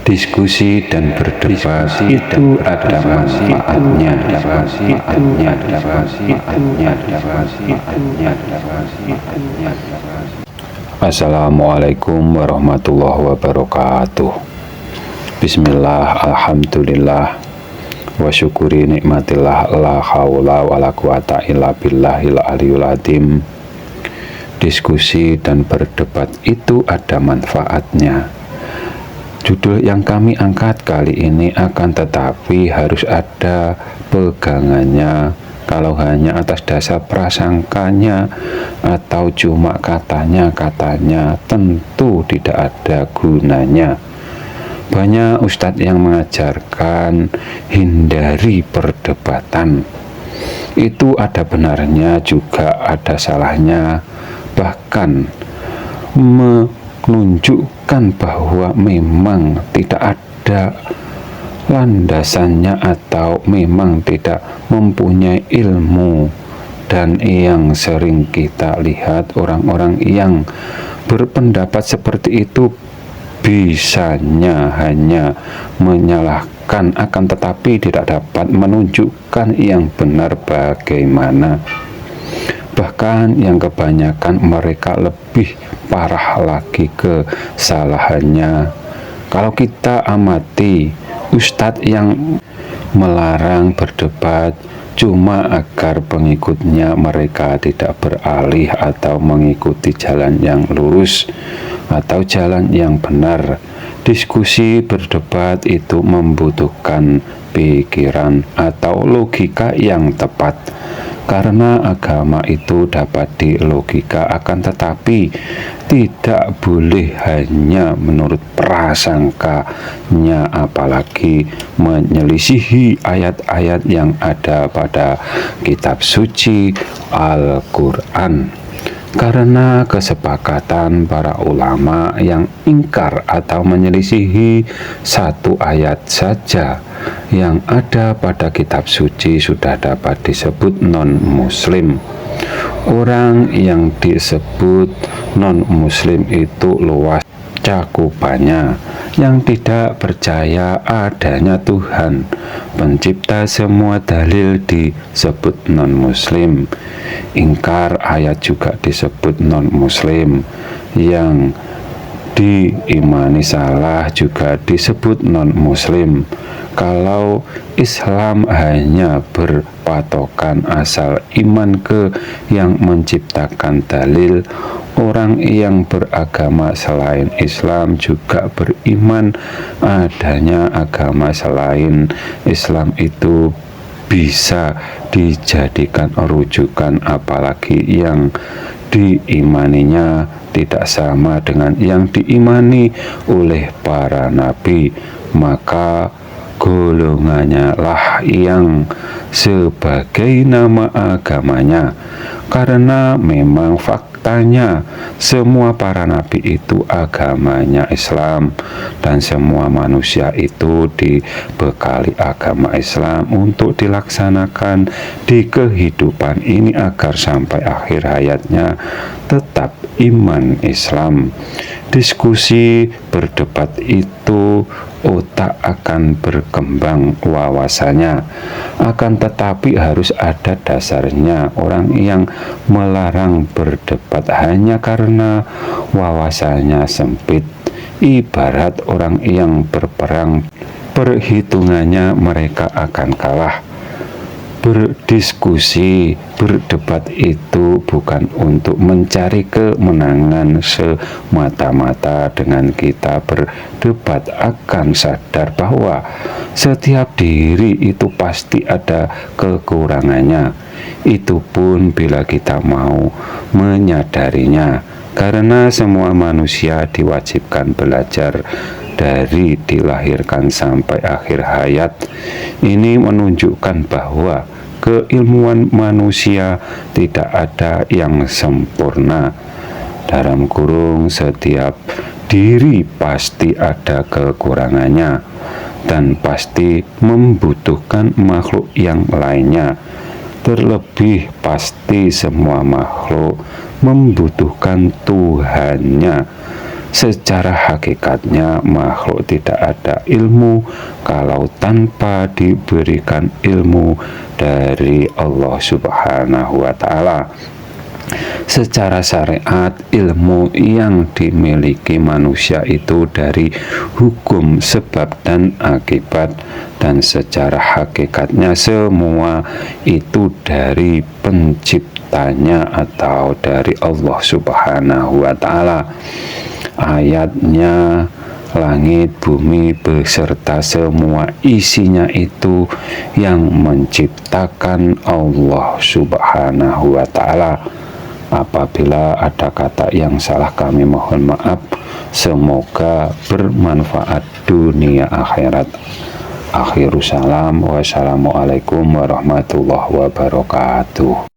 Diskusi dan berdebat itu ada manfaatnya. Assalamualaikum warahmatullahi wabarakatuh. Bismillah, alhamdulillah, wa syukuri nikmatillah, la haula wa la quwata illa billahil aliyul azim. Diskusi dan berdebat itu ada manfaatnya. Judul yang kami angkat kali ini akan tetapi harus ada pegangannya. Kalau hanya atas dasar prasangkanya atau cuma katanya tentu tidak ada gunanya. Banyak ustadz yang mengajarkan hindari perdebatan. Itu ada benarnya juga ada salahnya. Bahkan menunjukkan bahwa memang tidak ada landasannya atau memang tidak mempunyai ilmu. Dan yang sering kita lihat orang-orang yang berpendapat seperti itu bisanya hanya menyalahkan akan tetapi tidak dapat menunjukkan yang benar bagaimana. Bahkan yang kebanyakan mereka lebih parah lagi kesalahannya. Kalau kita amati ustadz yang melarang berdebat cuma agar pengikutnya mereka tidak beralih atau mengikuti jalan yang lurus atau jalan yang benar. Diskusi berdebat itu membutuhkan pikiran atau logika yang tepat. Karena agama itu dapat dilogika akan tetapi tidak boleh hanya menurut prasangkanya apalagi menyelisihi ayat-ayat yang ada pada kitab suci Al-Quran. Karena kesepakatan para ulama yang ingkar atau menyelisihi satu ayat saja yang ada pada kitab suci sudah dapat disebut non-muslim. Orang yang disebut non-muslim itu luas cakupannya, yang tidak percaya adanya Tuhan pencipta semua dalil disebut non-muslim. Ingkar ayat juga disebut non-muslim. Yang diimani salah juga disebut non-muslim. Kalau Islam hanya berpatokan asal iman ke yang menciptakan dalil, orang yang beragama selain Islam juga beriman adanya agama selain Islam itu bisa dijadikan rujukan apalagi yang diimaninya tidak sama dengan yang diimani oleh para nabi, maka golongannya lah yang sebagai nama agamanya. Karena memang faktanya semua para nabi itu agamanya Islam dan semua manusia itu dibekali agama Islam untuk dilaksanakan di kehidupan ini agar sampai akhir hayatnya tetap iman Islam. Diskusi berdebat itu otak akan berkembang wawasannya, akan tetapi harus ada dasarnya. Orang yang melarang berdebat hanya karena wawasannya sempit, ibarat orang yang berperang, perhitungannya mereka akan kalah. Berdiskusi, berdebat itu bukan untuk mencari kemenangan semata-mata. Dengan kita berdebat akan sadar bahwa setiap diri itu pasti ada kekurangannya. Itu pun bila kita mau menyadarinya. Karena semua manusia diwajibkan belajar dari dilahirkan sampai akhir hayat. Ini menunjukkan bahwa keilmuan manusia tidak ada yang sempurna. Dalam kurung setiap diri pasti ada kekurangannya dan pasti membutuhkan makhluk yang lainnya. Terlebih pasti semua makhluk membutuhkan Tuhannya. Secara hakikatnya makhluk tidak ada ilmu kalau tanpa diberikan ilmu dari Allah Subhanahu wa Ta'ala. Secara syariat, ilmu yang dimiliki manusia itu dari hukum sebab dan akibat, dan secara hakikatnya semua itu dari penciptanya atau dari Allah Subhanahu wa Ta'ala. Ayatnya, langit, bumi, beserta semua isinya itu yang menciptakan Allah Subhanahu wa Ta'ala. Apabila ada kata yang salah, kami mohon maaf. Semoga bermanfaat dunia akhirat. Akhirus salam, wassalamualaikum warahmatullahi wabarakatuh.